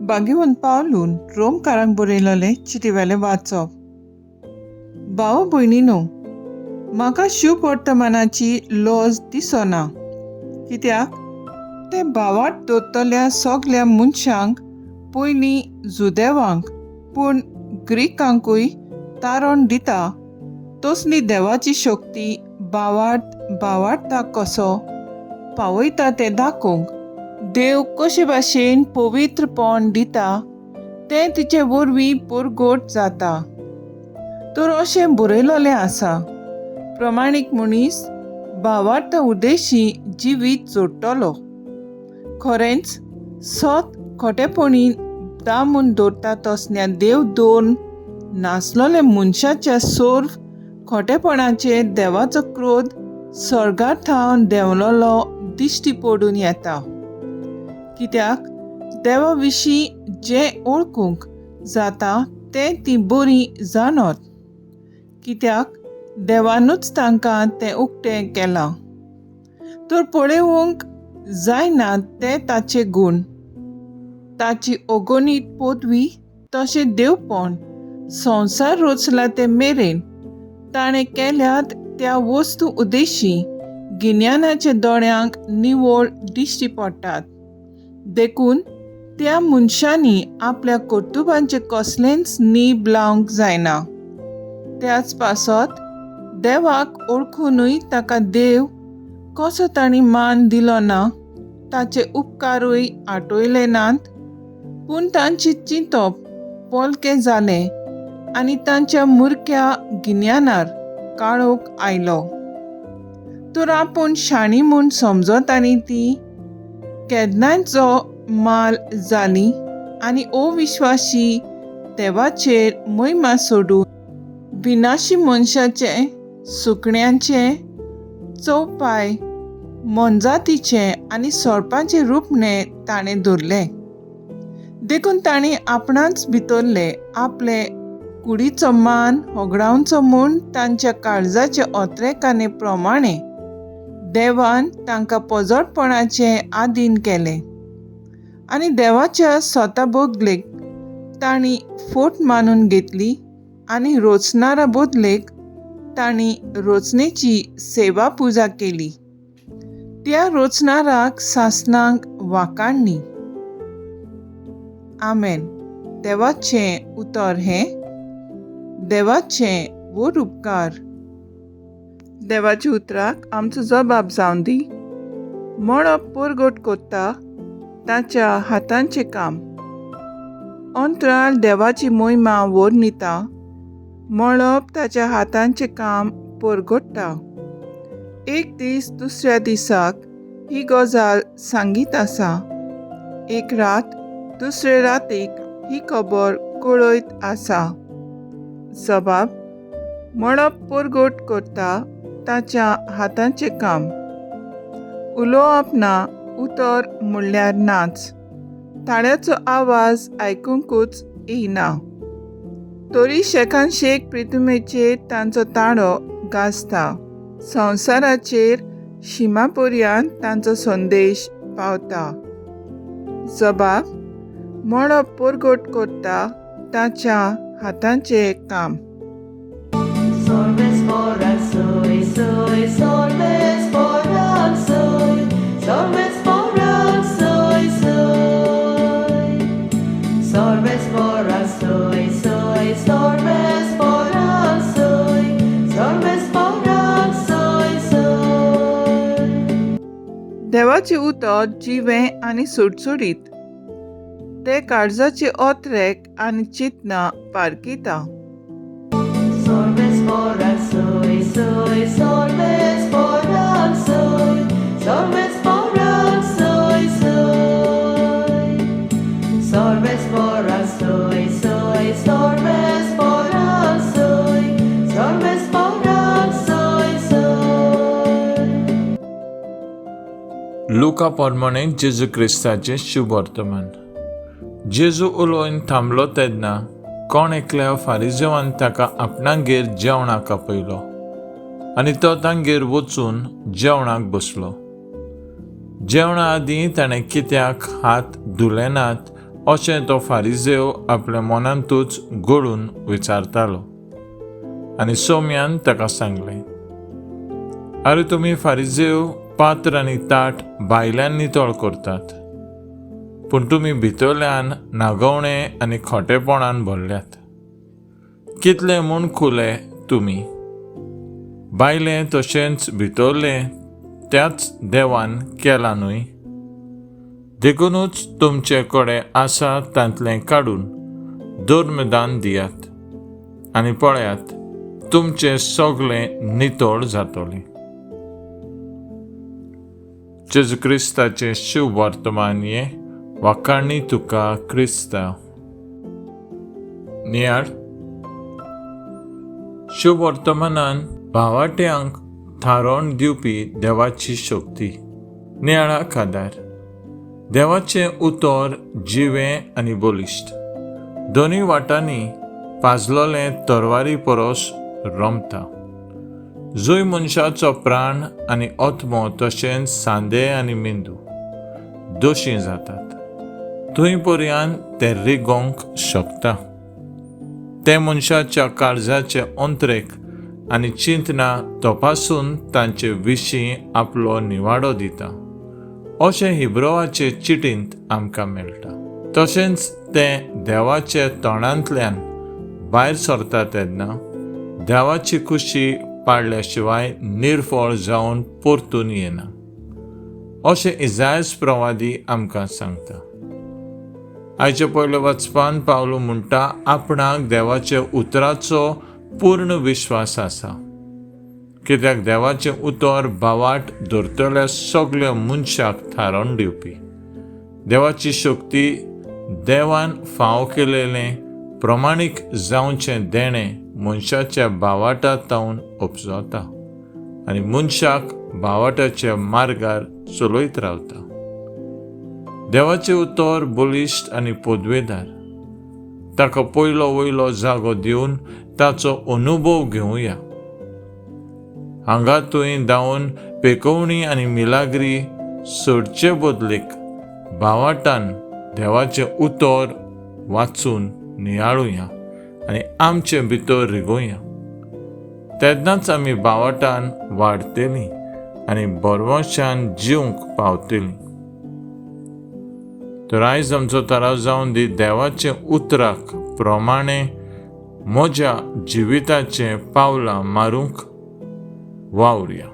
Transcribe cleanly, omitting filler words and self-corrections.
बागेवन पावलून रोमकारांक बरयलेलें चिटीवेलें वाचप। भाव भयणीनो, म्हाका शुभ वर्तमानाची लॉज दिसना, कित्याक ते भावार्थ दवरतल्या सगल्या मनशांक पयलीं जुदेवांक पूण ग्रीकांकूय तारण दिता तसली देवाची शक्ती भावार्थाक कसो पावयता तें दाखोवंक देव कशे भाशेन पवित्रपण दिता तें तिचे वरवीं परगट जाता। तर अशें बरयलेलें आसा, प्रमाणीक मनीस भावार्था उद्देशी जिवीत जोडटलो। खरेंच सत खोटेपणीन दामून दवरता तसल्या देव दोन नासलोल्या मनशाच्या सोर्व खोटेपणाचेर देवाचो क्रोध सर्गार्थावन देंवलोलो दिश्टी पडून येता। कित्याक देवा विशीं जें ओळखूंक जाता तें ती बरी जाणत, कित्याक देवानूच तांकां तें उक्तें केलां। तर पळोवंक जायना ते ताचे गूण, ताची अगणीत पदवी तशें देवपण संवसार रचला ते मेरेन ताणें केल्यात त्या वस्तू उद्देशी गिन्यानाच्या दोळ्यांक निवळ दिश्टी पडटात। देखून त्या मनशांनी आपल्या कर्तुबांचे कसलेंच नीब लावंक जायना। त्याच पासत देवाक ओळखूनय ताका देव कसो तांणी मान दिलो ना, ताचे उपकारूय आटयले नात, पूण तांची चिंतप पोलकें जालें आनी तांच्या मुर्ख्या गिन्यानार काळोख आयलो। तर आपूण शाणी म्हूण समजत आनी ती केन्नायचो माल जाली आनी अविश्वासी देवाचेर महिमा सोडून विनाशी मनशाचे, सुकण्यांचे, चौपाय, मनजातीचे आनी सर्पांचे रूपणें ताणें धरलें। देखून ताणें आपणाच भितरले आपले कुडीचो मान होगडावचो म्हूण तांच्या काळजाचे ओत्रेकाने प्रमाणें देवान तांकां पोजडपणाचे आधीन केलें। आनी देवाच्या स्वता बदलेक तांणी फट मानून घेतली आनी रचणारा बदलेक तांणी रचनेची सेवा पुजा केली। त्या रचणाराक सासणांक वाखाणली। आमेन। देवाचें उतर हें, देवाचें व्हड उपकार। देवाच्या उतराक आमचो जबाब जावन दी। मळब परगट कोत्ता ताच्या हातांचें काम। अंतराळ देवाची महिमा वर्णिता, मळब ताच्या हातांचें काम परगट्टा। एक दीस दुसऱ्या दिसाक ही गजाल सांगीत आसा, एक रात दुसरे रातीक ही खबर कळयत आसा। जबाब: मळब परगट करता ताच्या हातांचें काम। उलोवप ना, उतर म्हणल्यार नाच, ताळ्याचो आवाज आयकूंकूच येना। तरी शेकान शेक प्रितुमेचेर तांचो ताळो गाजता, संवसाराचेर शिमा पर्यंत तांचो संदेश पावता। जबाब: मळब परगट करता ताच्या हातांचें काम। देवाचे उतर जिवें आनी सुटसुटीत, ते काळजाचे ओत्रेक आनी चिंतना पारखिता। लुका पोरमाणे जेजू क्रिस्ताचें शुभ वर्तमान। जेजू उलोवन थांबलो तेन्ना कोण एकल्या फारिजेवान ताका आपणागेर जेवणाक आपयलो आनी तो तांगेर वचून जेवणाक बसलो। जेवणा आदीं ताणें कित्याक हात धुले नात अशें तो फारिजेव आपल्या मनांतूच घडून विचारतालो. आनी सौम्यान ताका सांगलें, अरे तुमी फारिजेव पात्र आनी ताट भायल्यान नितळ करतात, पूण तुमी भितरल्यान नागवणें आनी खोटेपणान भरल्यात. कितले म्हूण खुले तुमी, भायले तशेंच भितरले त्याच देवान केला न्हय. देखूनच तुमचे कडेन आसा तांतलें काडून धर्मदान दियात, आनी पळयात तुमचें सगळें नितळ जातलें. जेजू क्रिस्ताचें शुभ वर्तमान हे वाखाणणी तुका क्रिस्ता. नियाळ. शुभ वर्तमानान भावाट्यांक थारोवन दिवपी देवाची शक्ती. नियाळाक आदार. देवाचें उतर जिवें आनी बलिश्ट, दोनी वाटांनी पाजलोलें तरवारी परस रमता. जंय मनशाचो प्राण आनी आत्मो तशेंच सांदे आनी मेंदू दोशी जातात, थंय पर्यंत ते रिगोंक शकता. ते मनशाच्या काळजाचे अंतरेक आनी चिंतना तपासून तांचे विशीं आपलो निवाडो दिता, अशें हिब्रोवाचे चिटींत आमकां मेळटा. तशेंच ते देवाचे तोंडांतल्यान भायर सरता तेन्ना देवाची खुशी पाडल्या शिवाय निर्फळ जावन परतून येना, अशें इजायास प्रवादी आमकां सांगता. आयच्या पयल्या वचपान पावलो म्हणटा आपणाक देवाच्या उतराचो पूर्ण विश्वास आसा, कित्याक देवाचें उतर भावाट धरतल्या सगळ्या मनशाक थारोवन दिवपी. देवाची शक्ती देवान फाव केलेलें प्रमाणीक जावचें देणें मनशाच्या भावाटा तावन उपजता आनी मनशाक भावाटाच्या मार्गार चलयत रावता. देवाचें उतर बलिश्ट आनी पदवेदार. ताका पयलो वयलो जागो दिवन ताचो अनुभव घेवया. हांगा तुवें धांवन पेकवणी आनी मिलाग्री सोडचे बदलेक भावाटान देवाचें उतर वाचून नियाळुया आनी आमचे भितर रिगोवया. तेन्नाच आमी भावाटान वाडटलीं आनी बरवशान जिवंक पावतलीं. तर आयज आमचो थाराव जावन दी देवाचे उतराक प्रमाणें म्हज्या जिविताचें पावलां मारूंक वावुरया.